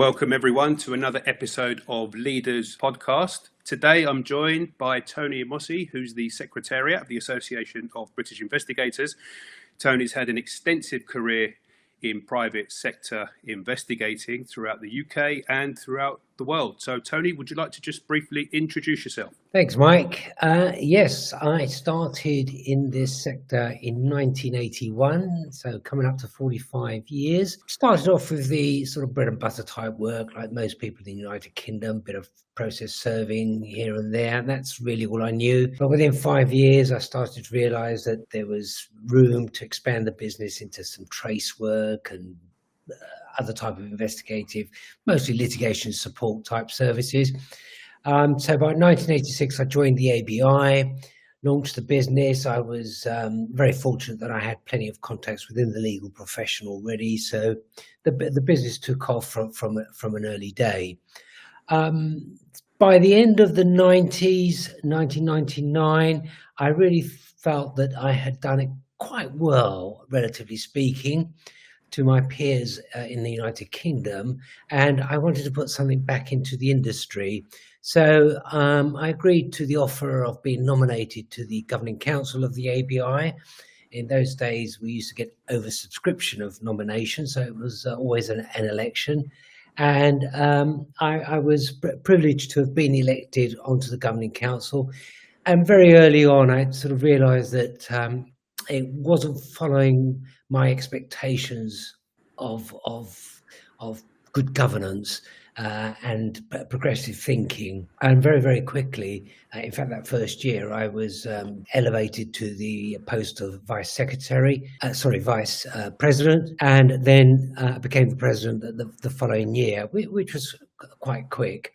welcome everyone to another episode of Leaders Podcast. Today I'm joined by Tony Imossi, who's the Secretariat of the Association of British Investigators. Tony's had an extensive career in private sector investigating throughout the UK and throughout the world. So Tony, would you like to just briefly introduce yourself? Thanks, Mike. Yes, I started in this sector in 1981, so coming up to 45 years. Started off with the sort of bread and butter type work, like most people in the United Kingdom, bit of process serving here and there, and that's really all I knew. But within 5 years, I started to realise that there was room to expand the business into some trace work and other type of investigative, mostly litigation support type services. So by 1986, I joined the ABI, launched the business. I was very fortunate that I had plenty of contacts within the legal profession already. So the business took off from an early day. By the end of the 90s, 1999, I really felt that I had done it quite well, relatively speaking, to my peers in the United Kingdom, and I wanted to put something back into the industry. So I agreed to the offer of being nominated to the Governing Council of the ABI. In those days, we used to get oversubscription of nominations, so it was always an election. And I was privileged to have been elected onto the Governing Council. And very early on, I sort of realised that it wasn't following my expectations of good governance and progressive thinking. And very, very quickly, in fact, that first year, I was elevated to the post of vice president, and then became the president the following year, which was quite quick.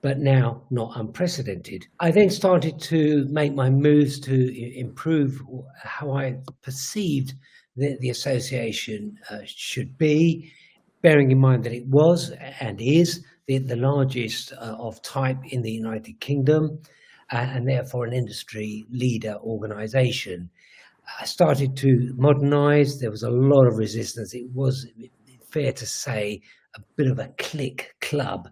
But now not unprecedented. I then started to make my moves to improve how I perceived the association should be, bearing in mind that it was and is the largest of type in the United Kingdom, and therefore an industry leader organisation. I started to modernise. There was a lot of resistance. It was fair to say a bit of a clique club,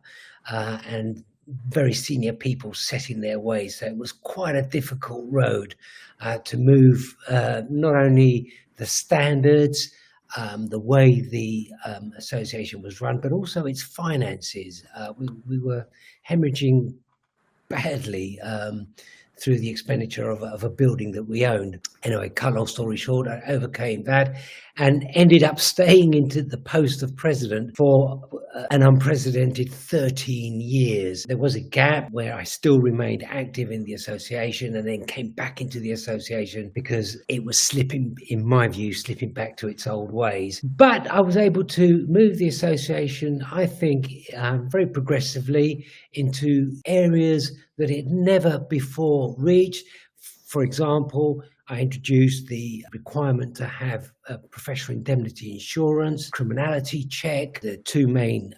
and very senior people set in their way. So it was quite a difficult road to move, not only the standards, the way the association was run, but also its finances. We were hemorrhaging badly through the expenditure of a building that we owned. Anyway, cut long story short, I overcame that and ended up staying into the post of president for an unprecedented 13 years. There was a gap where I still remained active in the association and then came back into the association because it was slipping, in my view, slipping back to its old ways. But I was able to move the association, I think, very progressively into areas that it never before reached. For example, I introduced the requirement to have professional indemnity insurance, criminality check, the two main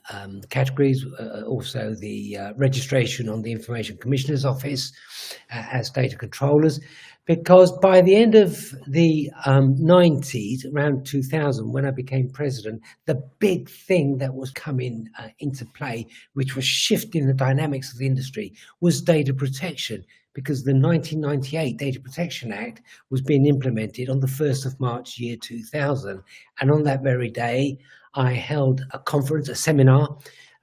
categories, also the registration on the Information Commissioner's Office as data controllers. Because by the end of the 90s, around 2000, when I became president, the big thing that was coming into play, which was shifting the dynamics of the industry, was data protection. Because the 1998 Data Protection Act was being implemented on the 1st of March, year 2000. And on that very day, I held a conference, a seminar,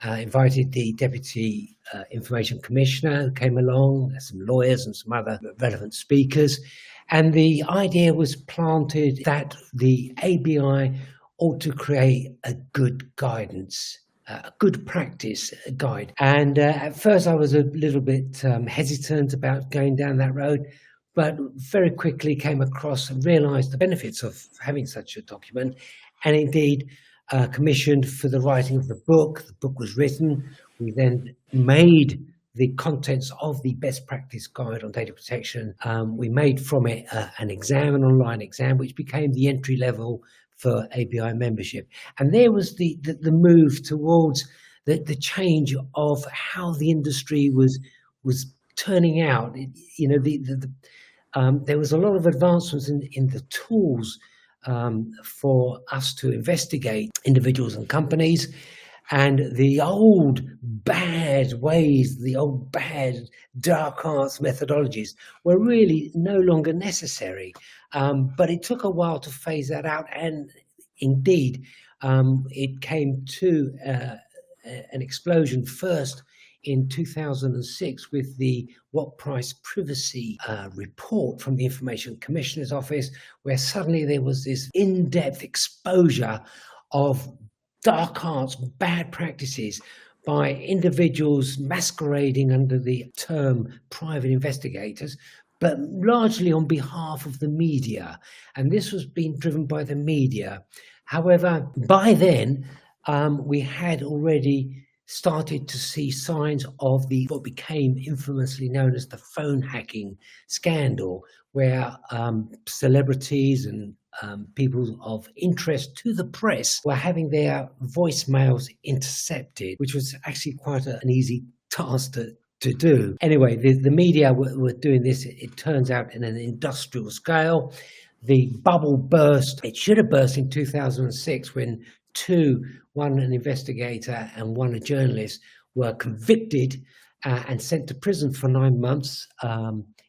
invited the Deputy Information Commissioner who came along, some lawyers and some other relevant speakers. And the idea was planted that the ABI ought to create a good guidance, a good practice guide. And at first I was a little bit hesitant about going down that road, but very quickly came across and realised the benefits of having such a document, and indeed commissioned for the writing of the book. The book was written. We then made the contents of the best practice guide on data protection. We made from it an exam, an online exam, which became the entry level for ABI membership. And there was the move towards the change of how the industry was turning out. You know, there was a lot of advancements in the tools for us to investigate individuals and companies. And the old bad ways, the old bad dark arts methodologies were really no longer necessary. But it took a while to phase that out. And indeed, it came to an explosion first in 2006 with the What Price Privacy report from the Information Commissioner's Office, where suddenly there was this in-depth exposure of dark arts, bad practices by individuals masquerading under the term private investigators, but largely on behalf of the media. And this was being driven by the media. However, by then, we had already started to see signs of what became infamously known as the phone hacking scandal, where celebrities and people of interest to the press were having their voicemails intercepted, which was actually quite an easy task to do. Anyway, the media were doing this, it turns out, in an industrial scale. The bubble burst. It should have burst in 2006 when one an investigator and one a journalist, were convicted and sent to prison for 9 months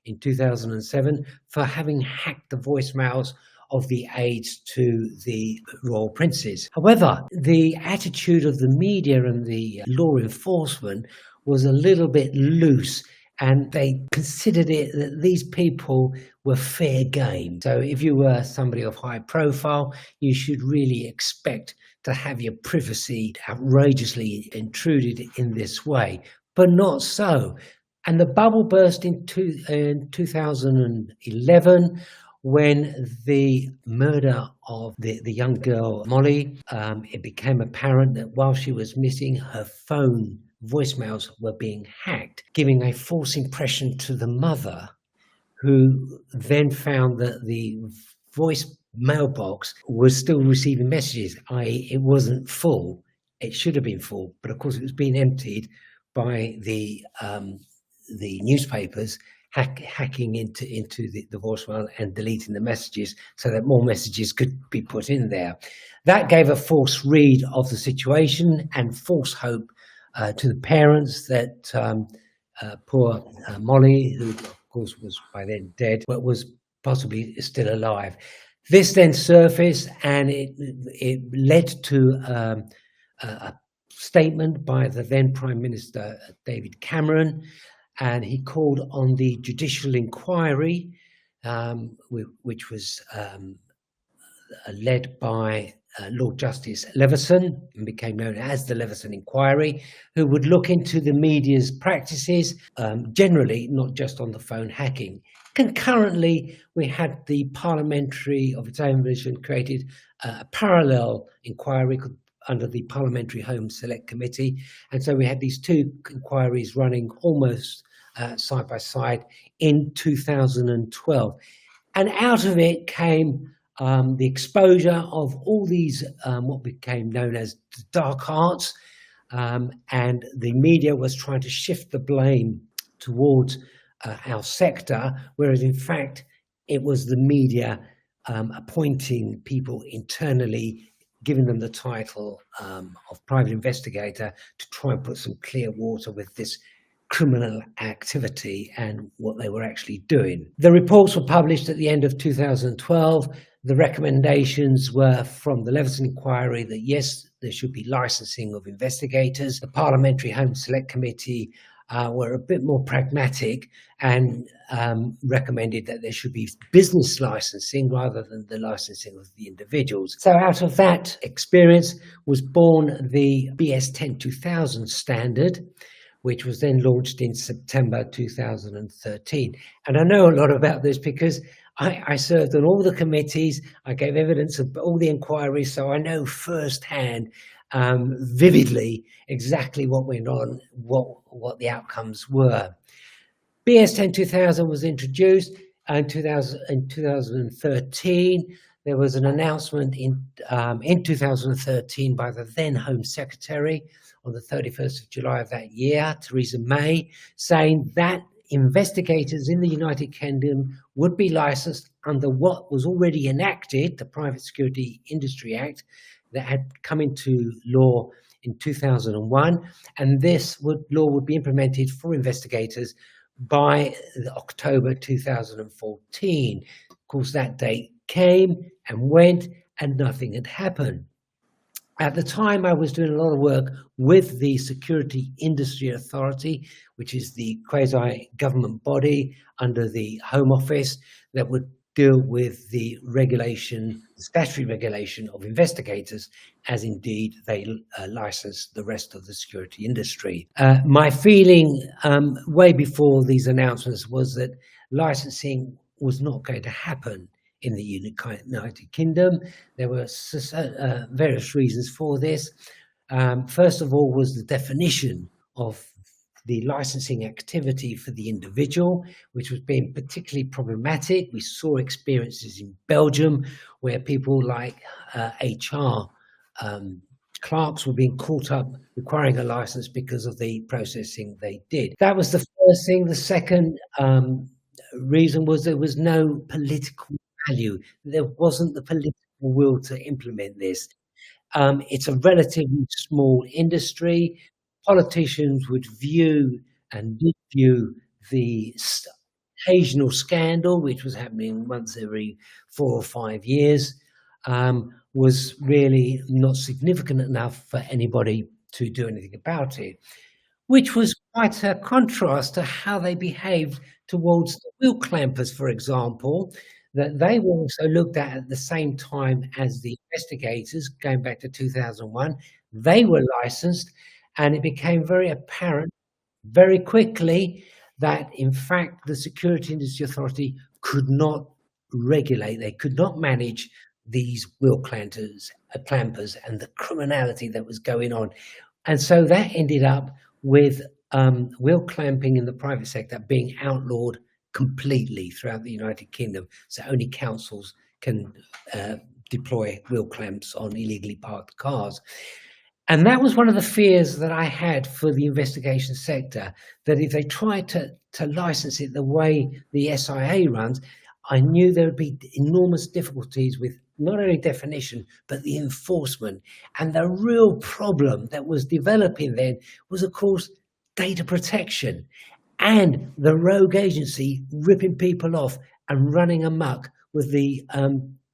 in 2007 for having hacked the voicemails of the aides to the royal princes. However, the attitude of the media and the law enforcement was a little bit loose, and they considered it that these people were fair game. So if you were somebody of high profile, you should really expect to have your privacy outrageously intruded in this way. But not so. And the bubble burst in 2011 when the murder of the young girl, Molly, it became apparent that while she was missing, her phone voicemails were being hacked, giving a false impression to the mother, who then found that the voice mailbox was still receiving messages, i.e. it wasn't full. It should have been full, but of course it was being emptied by the newspapers hacking into the voicemail and deleting the messages so that more messages could be put in there. That gave a false read of the situation and false hope to the parents that poor Molly, who of course was by then dead, but was possibly still alive. This then surfaced, and it led to a statement by the then Prime Minister David Cameron, and he called on the judicial inquiry, which was led by Lord Justice Leveson, and became known as the Leveson Inquiry, who would look into the media's practices, generally, not just on the phone hacking. Concurrently, we had the parliamentary, of its own volition, created a parallel inquiry under the Parliamentary Home Select Committee. And so we had these two inquiries running almost side by side in 2012. And out of it came the exposure of all these what became known as dark arts, and the media was trying to shift the blame towards our sector, whereas in fact it was the media appointing people internally, giving them the title of private investigator to try and put some clear water with this criminal activity and what they were actually doing. The reports were published at the end of 2012. The recommendations were from the Leveson Inquiry that yes, there should be licensing of investigators. The Parliamentary Home Select Committee were a bit more pragmatic and recommended that there should be business licensing rather than the licensing of the individuals. So out of that experience was born the BS 10-2000 standard, which was then launched in September 2013. And I know a lot about this because I served on all the committees, I gave evidence of all the inquiries, so I know firsthand, vividly, exactly what went on, what the outcomes were. BS 10-2000 was introduced in 2013. There was an announcement in 2013 by the then Home Secretary on the 31st of July of that year, Theresa May, saying that investigators in the United Kingdom would be licensed under what was already enacted, the Private Security Industry Act, that had come into law in 2001, and this law would be implemented for investigators by October 2014. Of course, that date came and went, and nothing had happened. At the time, I was doing a lot of work with the Security Industry Authority, which is the quasi-government body under the Home Office that would deal with the regulation, the statutory regulation of investigators, as indeed they license the rest of the security industry. My feeling way before these announcements was that licensing was not going to happen in the United Kingdom. There were various reasons for this. First of all was the definition of the licensing activity for the individual, which was being particularly problematic. We saw experiences in Belgium where people like HR clerks were being caught up requiring a license because of the processing they did. That was the first thing. The second reason was there was no political value. There wasn't the political will to implement this. It's a relatively small industry. Politicians would view and did view the occasional scandal, which was happening once every 4 or 5 years, was really not significant enough for anybody to do anything about it, which was quite a contrast to how they behaved towards the wheel clampers, for example, that they were also looked at the same time as the investigators, going back to 2001. They were licensed, and it became very apparent very quickly that, in fact, the Security Industry Authority could not regulate, they could not manage these wheel clampers and the criminality that was going on. And so that ended up with wheel clamping in the private sector being outlawed completely throughout the United Kingdom. So only councils can deploy wheel clamps on illegally parked cars. And that was one of the fears that I had for the investigation sector, that if they tried to license it the way the SIA runs, I knew there would be enormous difficulties with not only definition, but the enforcement. And the real problem that was developing then was, of course, data protection and the rogue agency ripping people off and running amok with the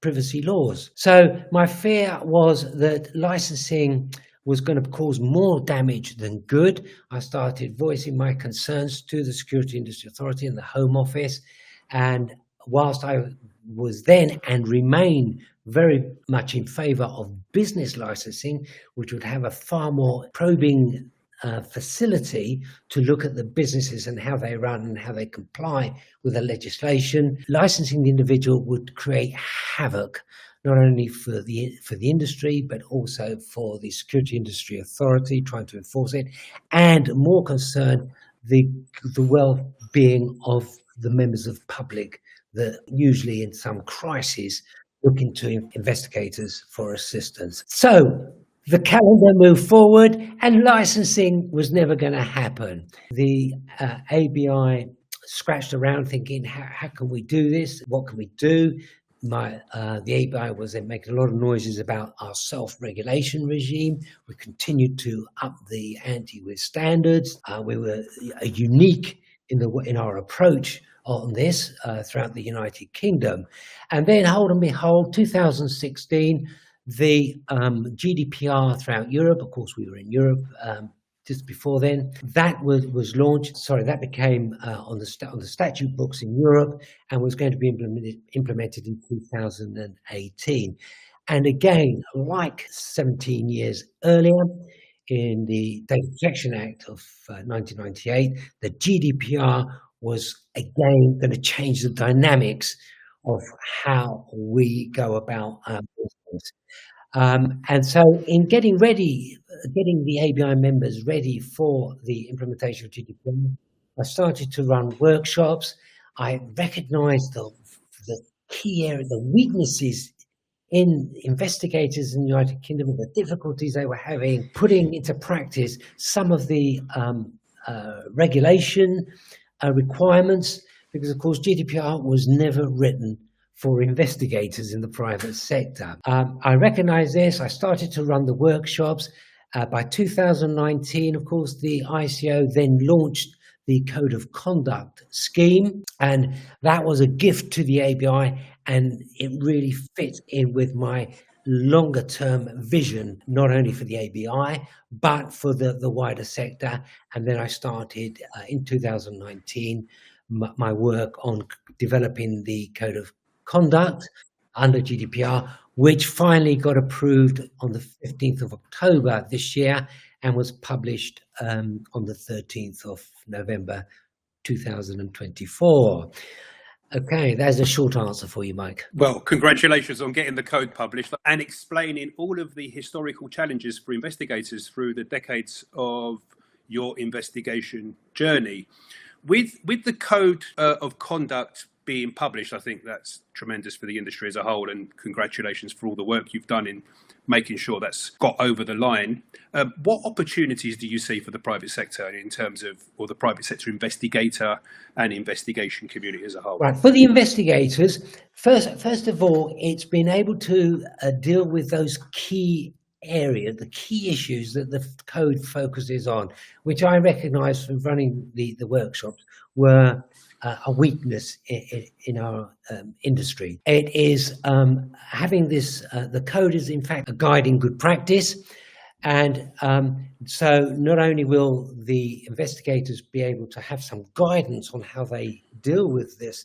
privacy laws. So my fear was that licensing was going to cause more damage than good. I started voicing my concerns to the Security Industry Authority and the Home Office. And whilst I was then and remain very much in favour of business licensing, which would have a far more probing facility to look at the businesses and how they run and how they comply with the legislation, licensing the individual would create havoc, not only for the industry, but also for the Security Industry Authority trying to enforce it, and more concerned, the well-being of the members of public that usually in some crisis looking to investigators for assistance. So the calendar moved forward and licensing was never going to happen. The ABI scratched around thinking, how can we do this? What can we do? The ABI was then making a lot of noises about our self-regulation regime. We continued to up the ante with standards. We were unique in our approach on this throughout the United Kingdom. And then, hold and behold, 2016, the GDPR throughout Europe, of course we were in Europe just before then, that was launched, that became on the statute books in Europe and was going to be implemented in 2018. And again, like 17 years earlier, in the Data Protection Act of 1998, the GDPR was again going to change the dynamics of how we go about business. And so in getting the ABI members ready for the implementation of GDPR, I started to run workshops. I recognized the key area, the weaknesses in investigators in the United Kingdom, and the difficulties they were having putting into practice some of the regulation requirements, because of course GDPR was never written for investigators in the private sector. I recognize this. I started to run the workshops. By 2019, of course, the ICO then launched the Code of Conduct scheme, and that was a gift to the ABI, and it really fit in with my longer term vision, not only for the ABI, but for the wider sector. And then I started in 2019 my work on developing the Code of Conduct under GDPR, which finally got approved on the 15th of October this year and was published on the 13th of November 2024. Okay, there's a short answer for you, Mike. Well, congratulations on getting the code published and explaining all of the historical challenges for investigators through the decades of your investigation journey. With the Code of Conduct being published, I think that's tremendous for the industry as a whole, and congratulations for all the work you've done in making sure that's got over the line. What opportunities do you see for the private sector in terms of, or the private sector investigator and investigation community as a whole? Right, for the investigators, first of all, it's been able to deal with those key areas, the key issues that the code focuses on, which I recognise from running the workshops were a weakness in our industry. It is having this, the code is in fact a guiding good practice. And so not only will the investigators be able to have some guidance on how they deal with this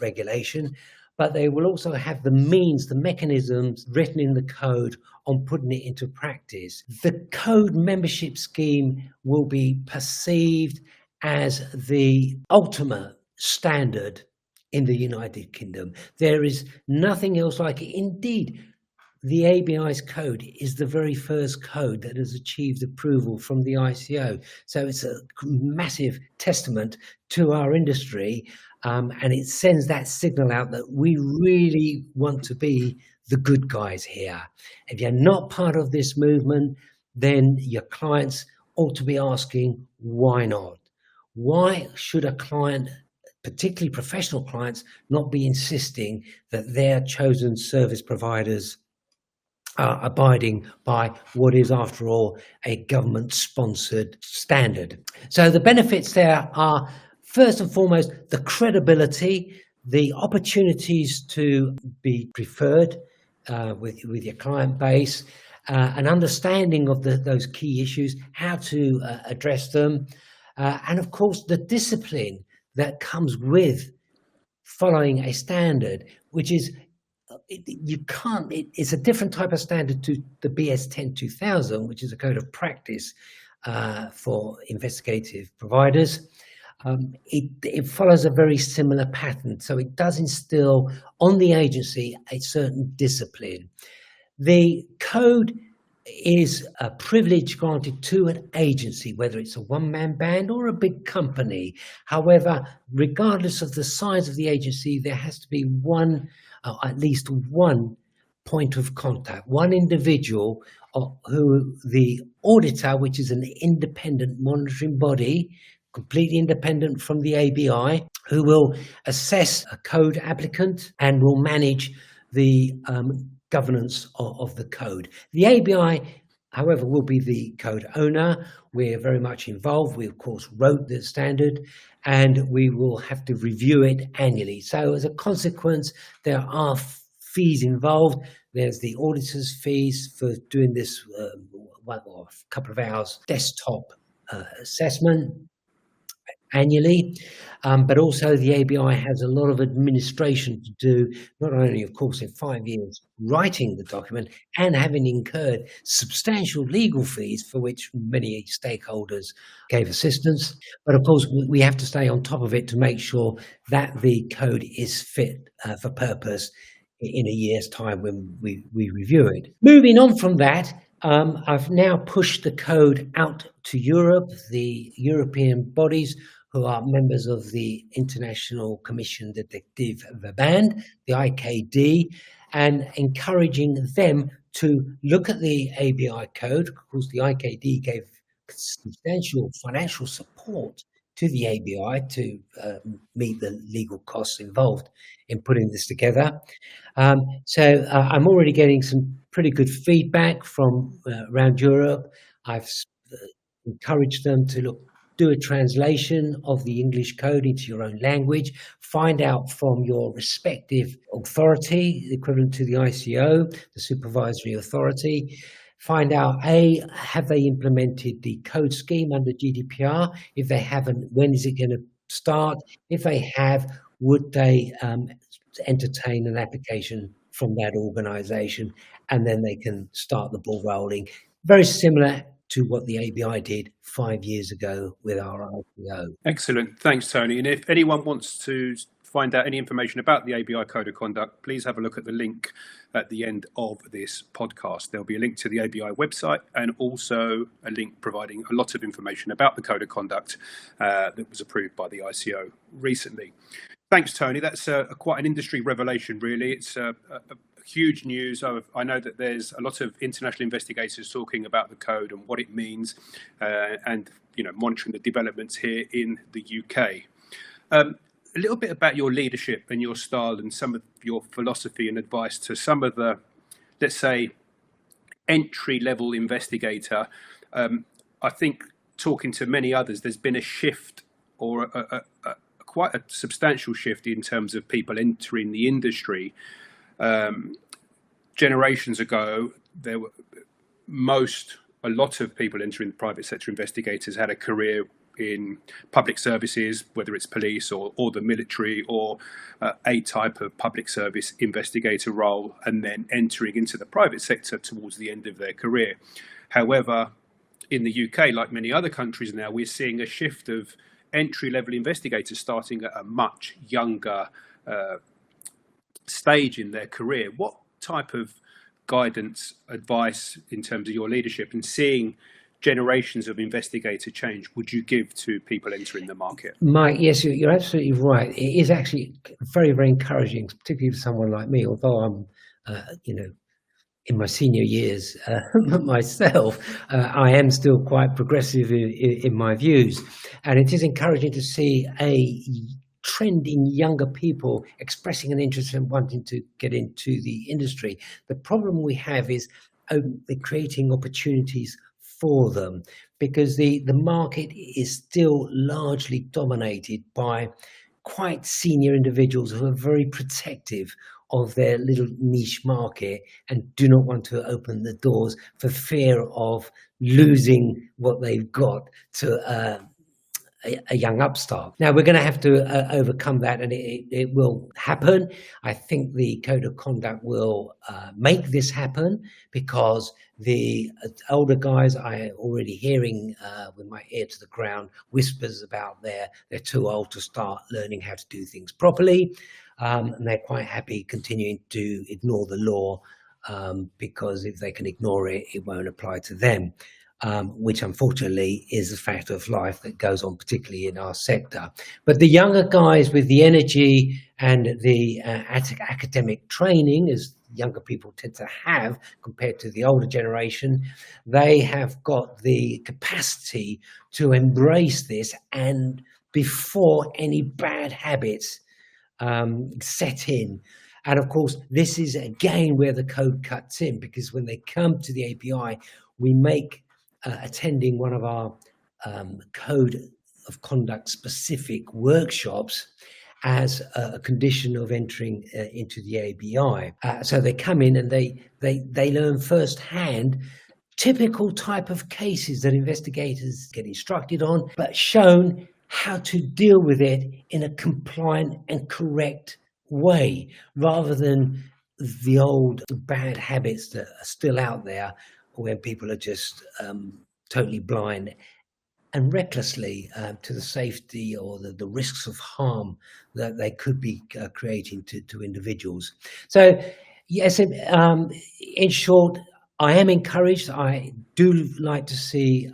regulation, but they will also have the means, the mechanisms written in the code on putting it into practice. The code membership scheme will be perceived as the ultimate standard in the United Kingdom. There is nothing else like it. Indeed, the ABI's code is the very first code that has achieved approval from the ICO. So it's a massive testament to our industry, and it sends that signal out that we really want to be the good guys here. If you're not part of this movement, then your clients ought to be asking, why not? Why should a client, particularly professional clients, not be insisting that their chosen service providers are abiding by what is, after all, a government-sponsored standard? So the benefits there are, first and foremost, the credibility, the opportunities to be preferred with your client base, an understanding of those key issues, how to address them, and of course the discipline that comes with following a standard, which is it's a different type of standard to the BS 10-2000, which is a code of practice for investigative providers. It follows a very similar pattern, so it does instill on the agency a certain discipline. The code is a privilege granted to an agency, whether it's a one-man band or a big company. However, regardless of the size of the agency, there has to be at least one point of contact, one individual who the auditor, which is an independent monitoring body, completely independent from the ABI, who will assess a code applicant and will manage the governance of the code. The ABI, however, will be the code owner. We're very much involved. We, of course, wrote the standard, and we will have to review it annually. So as a consequence, there are fees involved. There's the auditor's fees for doing this a couple of hours desktop assessment annually, but also the ABI has a lot of administration to do, not only, of course, in 5 years writing the document and having incurred substantial legal fees for which many stakeholders gave assistance, but of course we have to stay on top of it to make sure that the code is fit for purpose in a year's time when we review it. Moving on from that, I've now pushed the code out to Europe, the European bodies who are members of the International Commission Detective Verband, the IKD, and encouraging them to look at the ABI code. Of course, the IKD gave substantial financial support to the ABI to meet the legal costs involved in putting this together. So I'm already getting some pretty good feedback from around Europe. I've encouraged them to do a translation of the English code into your own language, find out from your respective authority, equivalent to the ICO, the supervisory authority, find out, have they implemented the code scheme under GDPR? If they haven't, when is it going to start? If they have, would they entertain an application from that organization? And then they can start the ball rolling. Very similar to what the ABI did 5 years ago with our IPO. Excellent. Thanks, Tony. And if anyone wants to find out any information about the ABI Code of Conduct, please have a look at the link at the end of this podcast. There'll be a link to the ABI website and also a link providing a lot of information about the Code of Conduct that was approved by the ICO recently. Thanks, Tony. That's quite an industry revelation, really. It's huge news. I know that there's a lot of international investigators talking about the code and what it means, and monitoring the developments here in the UK. A little bit about your leadership and your style and some of your philosophy and advice to some of the, let's say, entry-level investigator. I think talking to many others, there's been a shift, or quite a substantial shift in terms of people entering the industry. Generations ago, there were a lot of people entering the private sector investigators had a career in public services, whether it's police or the military, or a type of public service investigator role, and then entering into the private sector towards the end of their career. However, in the UK, like many other countries now, we're seeing a shift of entry-level investigators starting at a much younger stage in their career. What type of guidance, advice in terms of your leadership and seeing generations of investigator change would you give to people entering the market? Mike, yes, you're absolutely right. It is actually very, very encouraging, particularly for someone like me, although I'm, in my senior years myself, I am still quite progressive in my views. And it is encouraging to see a trend in younger people expressing an interest in wanting to get into the industry. The problem we have is creating opportunities for them, because the market is still largely dominated by quite senior individuals who are very protective of their little niche market and do not want to open the doors for fear of losing what they've got to a young upstart. Now, we're going to have to overcome that, and it will happen. I think the Code of Conduct will make this happen, because the older guys, I already hearing with my ear to the ground whispers about they're too old to start learning how to do things properly, and they're quite happy continuing to ignore the law, because if they can ignore it, it won't apply to them. Which unfortunately is a fact of life that goes on, particularly in our sector. But the younger guys with the energy and the academic training, as younger people tend to have compared to the older generation, they have got the capacity to embrace this, and before any bad habits set in. And of course, this is again where the code cuts in, because when they come to the API, we make attending one of our Code of Conduct specific workshops as a condition of entering into the ABI. So they come in and they learn firsthand typical type of cases that investigators get instructed on, but shown how to deal with it in a compliant and correct way, rather than the old bad habits that are still out there, when people are just totally blind and recklessly to the safety or the risks of harm that they could be creating to individuals. So, yes, in short, I am encouraged. I do like to see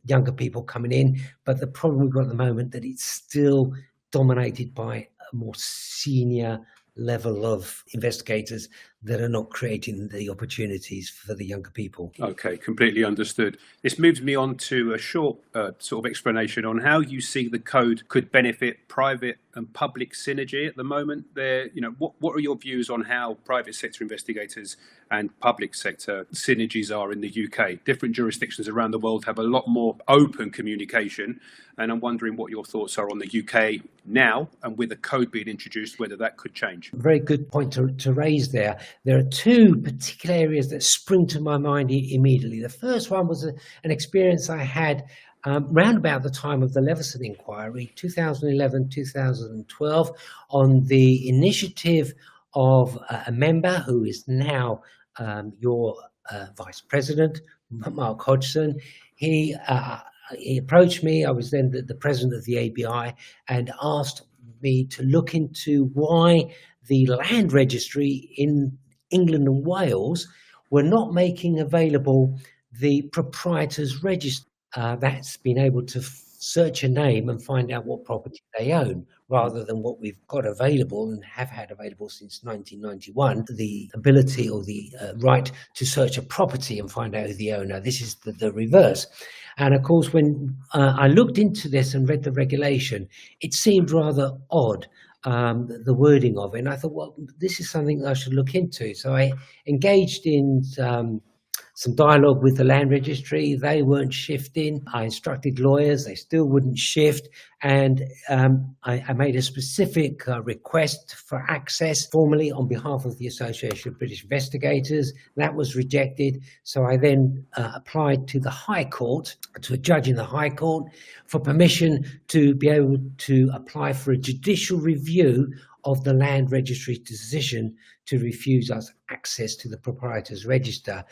younger people coming in, but the problem we've got at the moment that it's still dominated by a more senior level of investigators that are not creating the opportunities for the younger people. Okay, completely understood. This moves me on to a short sort of explanation on how you see the code could benefit private and public synergy at the moment. There, what are your views on how private sector investigators and public sector synergies are in the UK? Different jurisdictions around the world have a lot more open communication, and I'm wondering what your thoughts are on the UK now, and with the code being introduced, whether that could change. Very good point to raise there. There are two particular areas that spring to my mind immediately. The first one was an experience I had round about the time of the Leveson inquiry, 2011, 2012, on the initiative of a member who is now your Vice President, Mark Hodgson. He approached me. I was then the president of the ABI, and asked me to look into why the land registry in England and Wales were not making available the proprietors register. That's been able to search a name and find out what property they own, rather than what we've got available and have had available since 1991, the ability or the right to search a property and find out who the owner. This is the reverse. And of course, when I looked into this and read the regulation, it seemed rather odd, the wording of it. And I thought, well, this is something I should look into. So I engaged in some dialogue with the land registry. They weren't shifting. I instructed lawyers, they still wouldn't shift. And I made a specific request for access formally on behalf of the Association of British Investigators. That was rejected. So I then applied to the High Court, to a judge in the High Court, for permission to be able to apply for a judicial review of the land registry's decision to refuse us access to the proprietors register.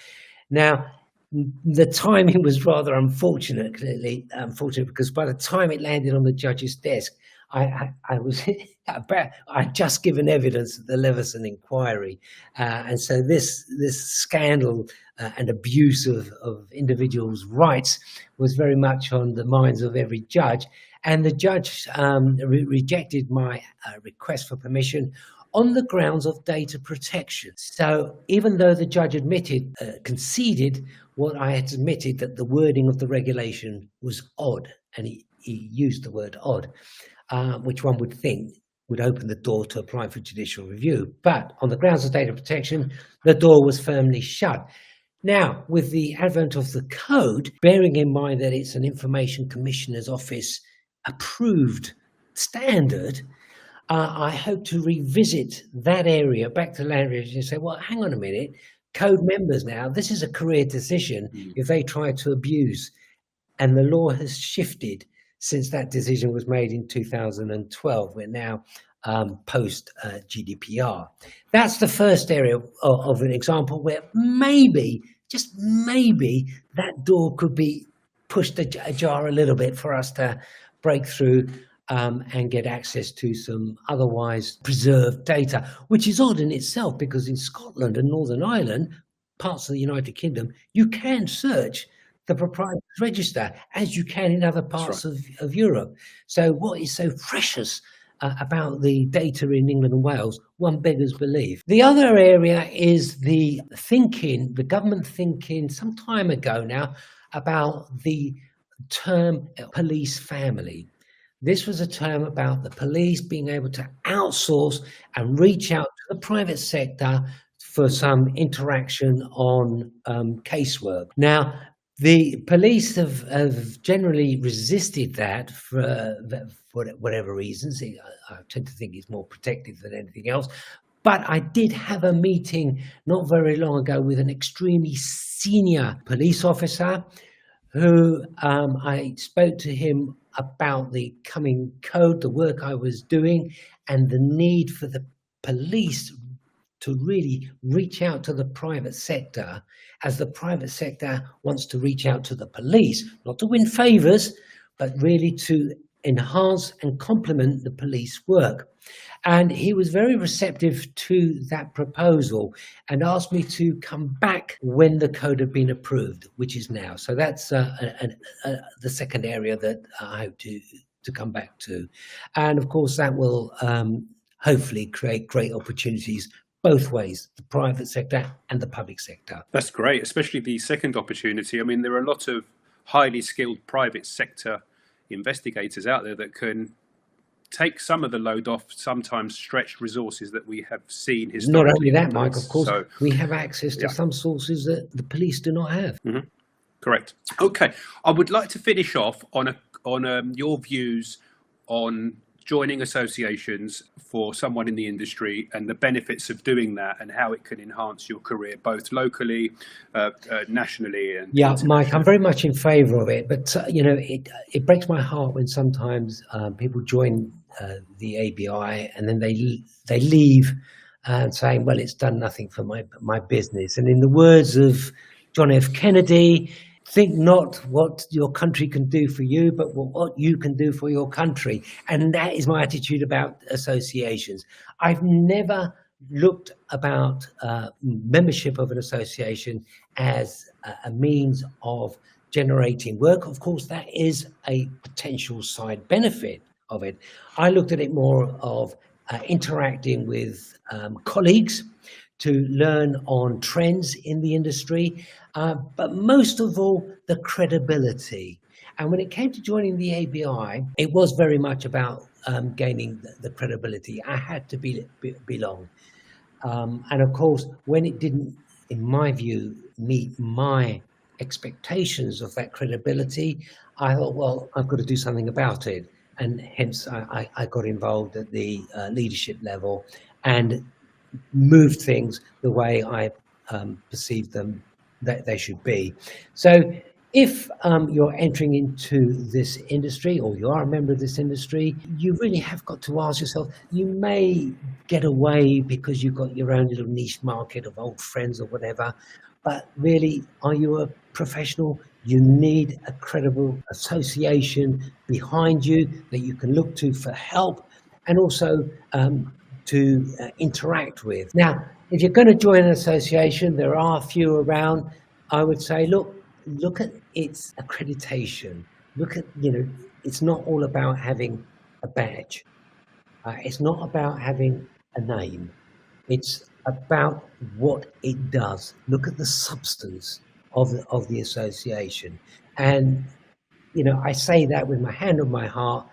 Now, the timing was rather unfortunate because by the time it landed on the judge's desk, I had just given evidence at the Leveson inquiry, and so this scandal and abuse of individuals' rights was very much on the minds of every judge. And the judge rejected my request for permission on the grounds of data protection. So even though the judge conceded what I had submitted, that the wording of the regulation was odd, and he used the word odd, which one would think would open the door to applying for judicial review. But on the grounds of data protection, the door was firmly shut. Now, with the advent of the code, bearing in mind that it's an Information Commissioner's Office approved standard, I hope to revisit that area back to land registry and say, well, hang on a minute, code members now, this is a career decision if they try to abuse. And the law has shifted since that decision was made in 2012. We're now post GDPR. That's the first area of an example where maybe, just maybe, that door could be pushed ajar a little bit for us to break through and get access to some otherwise preserved data, which is odd in itself, because in Scotland and Northern Ireland, parts of the United Kingdom, you can search the proprietors register as you can in other parts of Europe. So what is so precious about the data in England and Wales, one beggars belief. The other area is the government thinking some time ago now about the term police family. This was a term about the police being able to outsource and reach out to the private sector for some interaction on casework. Now, the police have generally resisted that for whatever reasons. I tend to think it's more protective than anything else. But I did have a meeting not very long ago with an extremely senior police officer who I spoke to him about the coming code, the work I was doing, and the need for the police to really reach out to the private sector, as the private sector wants to reach out to the police, not to win favours, but really to enhance and complement the police work. And he was very receptive to that proposal and asked me to come back when the code had been approved, which is now. So that's the second area that I hope to come back to. And of course, that will hopefully create great opportunities both ways, the private sector and the public sector. That's great, especially the second opportunity. I mean, there are a lot of highly skilled private sector investigators out there that can take some of the load off sometimes stretched resources that we have seen historically. Not only that, Mike, of course, we have access to Yeah. some sources that the police do not have. Mm-hmm. Correct. Okay, I would like to finish off on your views on joining associations for someone in the industry and the benefits of doing that and how it can enhance your career, both locally, nationally, and yeah, Mike, I'm very much in favour of it, but it breaks my heart when sometimes people join the ABI and then they leave saying, "Well, it's done nothing for my business." And in the words of John F. Kennedy, think not what your country can do for you, but what you can do for your country. And that is my attitude about associations. I've never looked about membership of an association as a means of generating work. Of course, that is a potential side benefit of it. I looked at it more of interacting with colleagues to learn on trends in the industry, but most of all, the credibility. And when it came to joining the ABI, it was very much about gaining the credibility. I had to belong. And of course, when it didn't, in my view, meet my expectations of that credibility, I thought, well, I've got to do something about it. And hence, I got involved at the leadership level and moved things the way I perceived them that they should be. So if you're entering into this industry or you are a member of this industry, you really have got to ask yourself, you may get away because you've got your own little niche market of old friends or whatever, but really, are you a professional? You need a credible association behind you that you can look to for help and also to interact with. Now, if you're going to join an association, there are a few around. I would say, look at its accreditation. Look at, it's not all about having a badge. It's not about having a name. It's about what it does. Look at the substance of the association. And, I say that with my hand on my heart,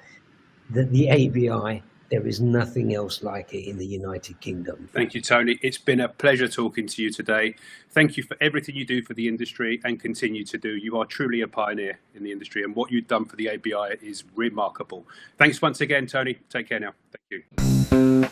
that the ABI, there is nothing else like it in the United Kingdom. Thank you, Tony. It's been a pleasure talking to you today. Thank you for everything you do for the industry and continue to do. You are truly a pioneer in the industry, and what you've done for the ABI is remarkable. Thanks once again, Tony. Take care now. Thank you.